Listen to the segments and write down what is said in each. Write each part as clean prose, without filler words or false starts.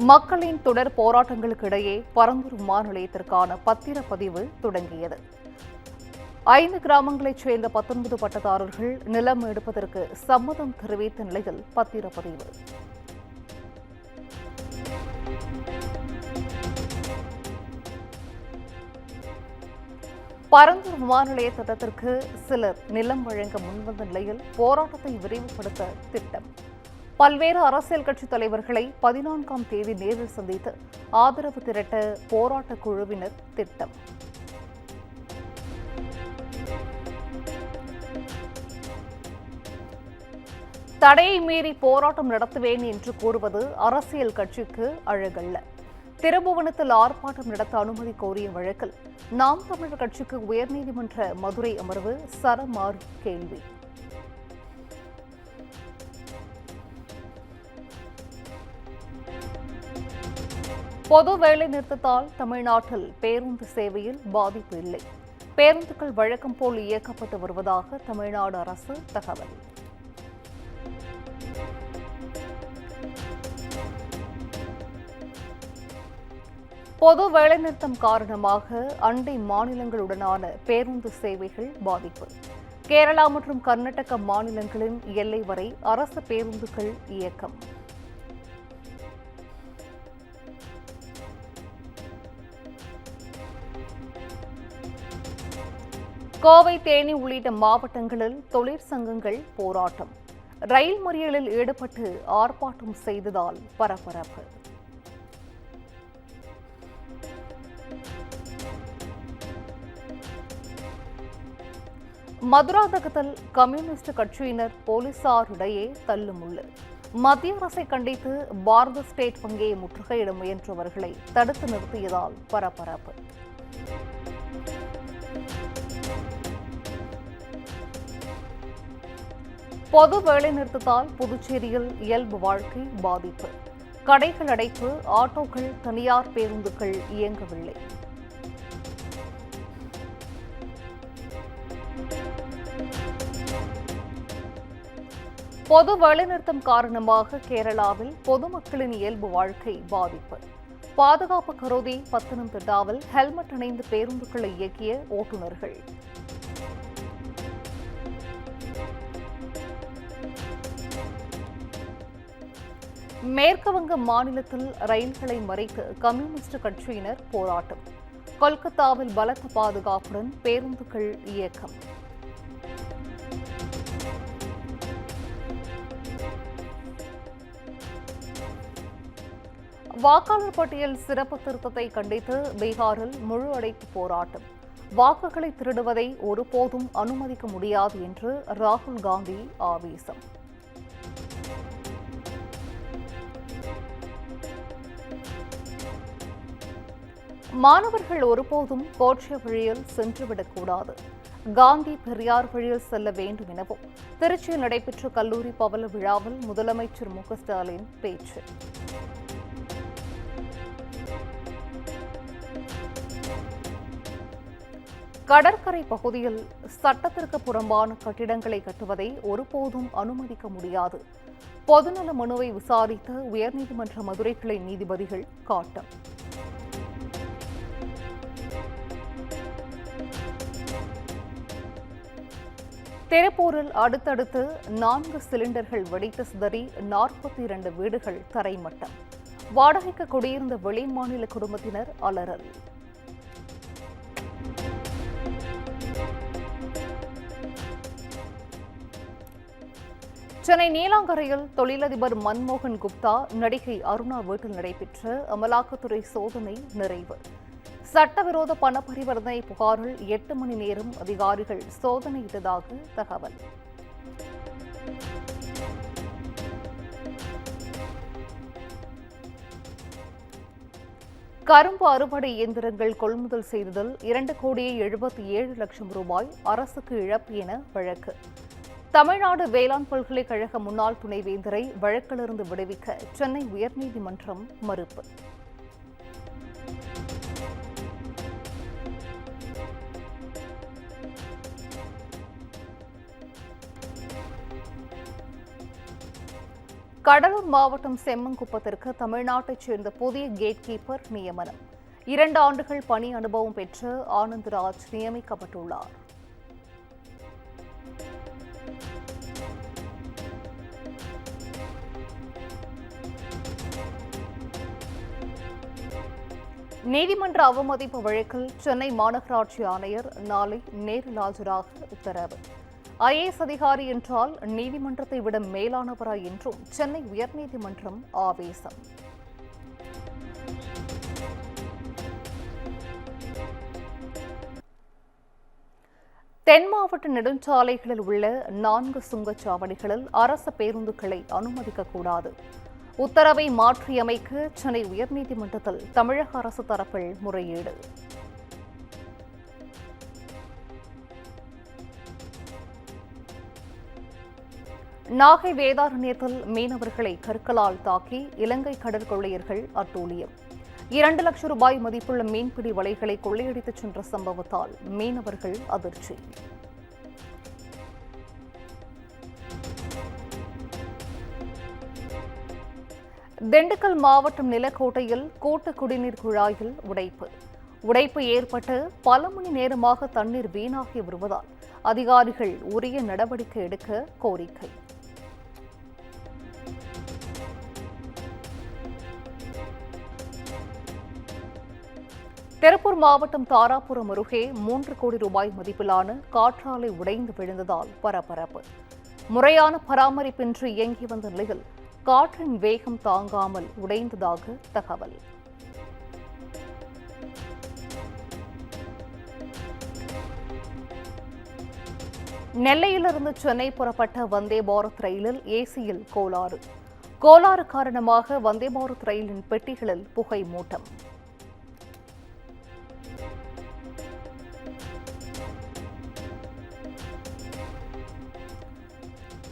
மக்களின் தொடர் போராட்டங்களுக்கு இடையே பரந்தூர் விமான நிலையத்திற்கான பத்திரப்பதிவு தொடங்கியது. 5 கிராமங்களைச் சேர்ந்த 19 பட்டதாரர்கள் நிலம் எடுப்பதற்கு சம்மதம் தெரிவித்த நிலையில் பத்திரப்பதிவு. பரந்தூர் விமான நிலைய திட்டத்திற்கு சிலர் நிலம் வழங்க முன்வந்த நிலையில் போராட்டத்தை விரைவுபடுத்த திட்டம். பல்வேறு அரசியல் கட்சித் தலைவர்களை 14ஆம் தேதி நேரில் சந்தித்து ஆதரவு திரட்ட போராட்டக் குழுவினர் திட்டம். தடையை மீறி போராட்டம் நடத்துவேன் என்று கூறுவது அரசியல் கட்சிக்கு அழகல்ல. திருபுவனத்தில் ஆர்ப்பாட்டம் நடத்த அனுமதி கோரிய வழக்கில் நாம் தமிழர் கட்சிக்கு உயர்நீதிமன்ற மதுரை அமர்வு சரமாரி கேள்வி. பொது வேலை நிறுத்தத்தால் தமிழ்நாட்டில் பேருந்து சேவையில் பாதிப்பு இல்லை. பேருந்துகள் வழக்கம் போல் இயக்கப்பட்டு வருவதாக தமிழ்நாடு அரசு தகவல். பொது வேலைநிறுத்தம் காரணமாக அண்டை மாநிலங்களுடனான பேருந்து சேவைகள் பாதிப்பு. கேரளா மற்றும் கர்நாடக மாநிலங்களின் எல்லை வரை அரசு பேருந்துகள் இயக்கம். கோவை, தேனி உள்ளிட்ட மாவட்டங்களில் தொழிற்சங்கங்கள் போராட்டம். ரயில் மறியலில் ஈடுபட்டு ஆர்ப்பாட்டம் செய்ததால் பரபரப்பு. மதுராந்தகத்தில் கம்யூனிஸ்ட் கட்சியினர் போலீசாரிடையே தள்ளுமுள்ளு. மத்திய அரசை கண்டித்து பாரத ஸ்டேட் வங்கியை முற்றுகையிட முயன்றவர்களை தடுத்து நிறுத்தியதால் பரபரப்பு. பொது வேலைநிறுத்தத்தால் புதுச்சேரியில் இயல்பு வாழ்க்கை பாதிப்பு. கடைகள் அடைப்பு, ஆட்டோக்கள், தனியார் பேருந்துகள் இயங்கவில்லை. பொது வேலைநிறுத்தம் காரணமாக கேரளாவில் பொதுமக்களின் இயல்பு வாழ்க்கை பாதிப்பு. பாதுகாப்பு கருதி பத்தனம்திட்டாவில் ஹெல்மெட் அணிந்து பேருந்துகளை இயக்கிய ஓட்டுநர்கள். மேற்குவங்க மாநிலத்தில் ரயில்களை மறித்து கம்யூனிஸ்ட் கட்சியினர் போராட்டம். கொல்கத்தாவில் பலத்த பாதுகாப்புடன் பேருந்துகள் இயக்கம். வாக்காளர் பட்டியல் சிறப்பு திருத்தத்தை கண்டித்து பீகாரில் முழு அடைப்பு போராட்டம். வாக்குகளை திருடுவதை ஒருபோதும் அனுமதிக்க முடியாது என்று ராகுல் காந்தி ஆவேசம். மாணவர்கள் ஒருபோதும் கோட்சே வழியில் சென்றுவிடக்கூடாது. காந்தி பெரியார் வழியில் செல்ல வேண்டும் எனவும் திருச்சியில் நடைபெற்ற கல்லூரி பவள விழாவில் முதலமைச்சர் மு.க.ஸ்டாலின் பேச்சு. கடற்கரை பகுதியில் சட்டத்திற்கு புறம்பான கட்டிடங்களை கட்டுவதை ஒருபோதும் அனுமதிக்க முடியாது. பொதுநல மனுவை விசாரித்த உயர்நீதிமன்ற மதுரை கிளை நீதிபதிகள் காட்டம். திருப்பூரில் அடுத்தடுத்து 4 சிலிண்டர்கள் வெடித்து சிதறி 42 வீடுகள் தரைமட்டம். வாடகைக்கு குடியிருந்த வெளிமாநில குடும்பத்தினர் அலறல். சென்னை நீலாங்கரையில் தொழிலதிபர் மன்மோகன் குப்தா, நடிகை அருணா வீட்டில் நடைபெற்ற அமலாக்கத்துறை சோதனை நிறைவு. சட்டவிரோத பண பரிவர்த்தனை புகாரில் 8 மணி நேரம் அதிகாரிகள் சோதனையிட்டதாக தகவல். கரும்பு அறுவடை இயந்திரங்கள் கொள்முதல் செய்ததில் 2,77,00,000 ரூபாய் அரசுக்கு இழப்பு என வழக்கு. தமிழ்நாடு வேளாண் பல்கலைக்கழக முன்னாள் துணைவேந்தரை வழக்கிலிருந்து விடுவிக்க சென்னை உயர்நீதிமன்றம் மறுப்பு. கடலூர் மாவட்டம் செம்மங்குப்பத்திற்கு தமிழ்நாட்டைச் சேர்ந்த புதிய கேட் கீப்பர் நியமனம். 2 ஆண்டுகள் பணி அனுபவம் பெற்ற ஆனந்த்ராஜ் நியமிக்கப்பட்டுள்ளார். நீதிமன்ற அவமதிப்பு வழக்கில் சென்னை மாநகராட்சி ஆணையர் நாளை நேரில் ஆஜராக உத்தரவு. ஐஏஎஸ் அதிகாரி என்றால் நீதிமன்றத்தை விட மேலானவரா என்றும் சென்னை உயர்நீதிமன்றம் ஆவேசம். தென் மாவட்ட நெடுஞ்சாலைகளில் உள்ள 4 சுங்கச்சாவடிகளில் அரசு பேருந்துகளை அனுமதிக்கக்கூடாது. உத்தரவை மாற்றியமைக்க சென்னை உயர்நீதிமன்றத்தில் தமிழக அரசு தரப்பில் முறையீடு. நாகை வேதாரண்யத்தில் மீனவர்களை கற்களால் தாக்கி இலங்கை கடற்கொள்ளையர்கள் அட்டூழியம். 2 லட்சம் ரூபாய் மதிப்புள்ள மீன்பிடி வலைகளை கொள்ளையடித்துச் சென்ற சம்பவத்தால் மீனவர்கள் அதிர்ச்சி. திண்டுக்கல் மாவட்டம் நிலக்கோட்டையில் கூட்டு குடிநீர் குழாயில் உடைப்பு ஏற்பட்டு பல மணி நேரமாக தண்ணீர் வீணாகி வருவதால் அதிகாரிகள் உரிய நடவடிக்கை எடுக்க கோரிக்கை. திருப்பூர் மாவட்டம் தாராபுரம் அருகே 3 கோடி ரூபாய் மதிப்பிலான காற்றாலை உடைந்து விழுந்ததால் பரபரப்பு. முறையான பராமரிப்பின்றி இயங்கி வந்த நிலையில் காற்றின் வேகம் தாங்காமல் உடைந்ததாக தகவல். நெல்லையிலிருந்து சென்னை புறப்பட்ட வந்தே பாரத் ரயிலில் ஏசியில் கோளாறு காரணமாக வந்தே பாரத் ரயிலின் பெட்டிகளில் புகை மூட்டம்.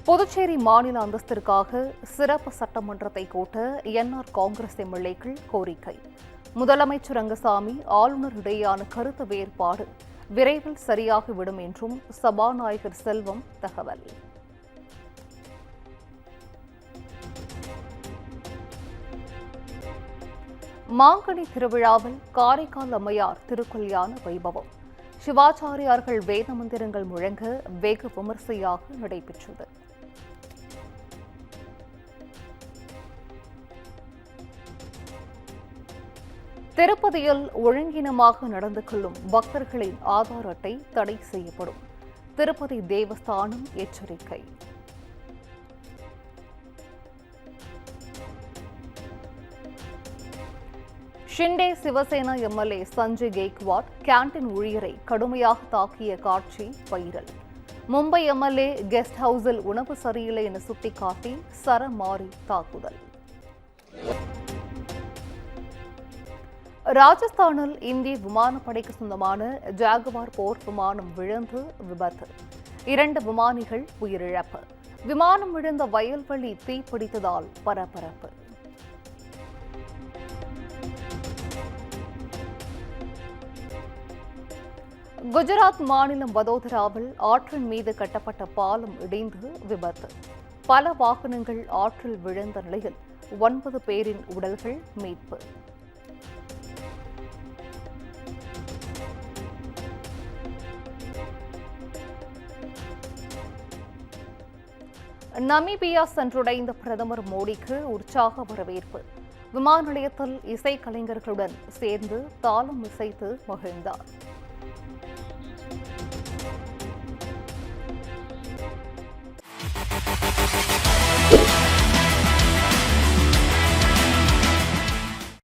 புதுச்சேரி மாநில அந்தஸ்திற்காக சிறப்பு சட்டமன்றத்தை கூட்ட என்ஆர் காங்கிரஸ் எம்எல்ஏக்கள் கோரிக்கை. முதலமைச்சர் ரங்கசாமி ஆளுநர் இடையேயான கருத்து வேறுபாடு விரைவில் சரியாகிவிடும் என்றும் சபாநாயகர் செல்வம் தகவல். மாங்கனி திருவிழாவில் காரைக்கால் அம்மையார் திருக்கல்யாண வைபவம். சிவாச்சாரியார்கள் வேத மந்திரங்கள் முழங்க வெகு விமர்சையாக நடைபெற்றது. திருப்பதியில் ஒழுங்கினமாக நடந்து கொள்ளும் பக்தர்களின் ஆதார் அட்டை தடை செய்யப்படும். திருப்பதி தேவஸ்தானம் எச்சரிக்கை. ஷிண்டே சிவசேனா எம்எல்ஏ சஞ்சய் கெய்க்வாட் கேண்டீன் ஊழியரை கடுமையாக தாக்கிய காட்சி வைரல். மும்பை எம்எல்ஏ கெஸ்ட் ஹவுஸில் உணவு சரியில்லை என சுட்டிக்காட்டி சரமாரி தாக்குதல். ராஜஸ்தானில் இந்திய விமானப்படைக்கு சொந்தமான ஜாகுவார் போர் விமானம் விழுந்து விபத்து. 2 விமானிகள் உயிரிழப்பு. விமானம் விழுந்த வயல்வெளி தீப்பிடித்ததால் பரபரப்பு. குஜராத் மாநிலம் வதோதராவில் ஆற்றின் மீது கட்டப்பட்ட பாலம் இடிந்து விபத்து. பல வாகனங்கள் ஆற்றில் விழுந்த நிலையில் 9 பேரின் உடல்கள் மீட்பு. நமீபியா சென்றடைந்த பிரதமர் மோடிக்கு உற்சாக வரவேற்பு. விமான நிலையத்தில் இசைக்கலைஞர்களுடன் சேர்ந்து தாளம் இசைத்து மகிழ்ந்தார்.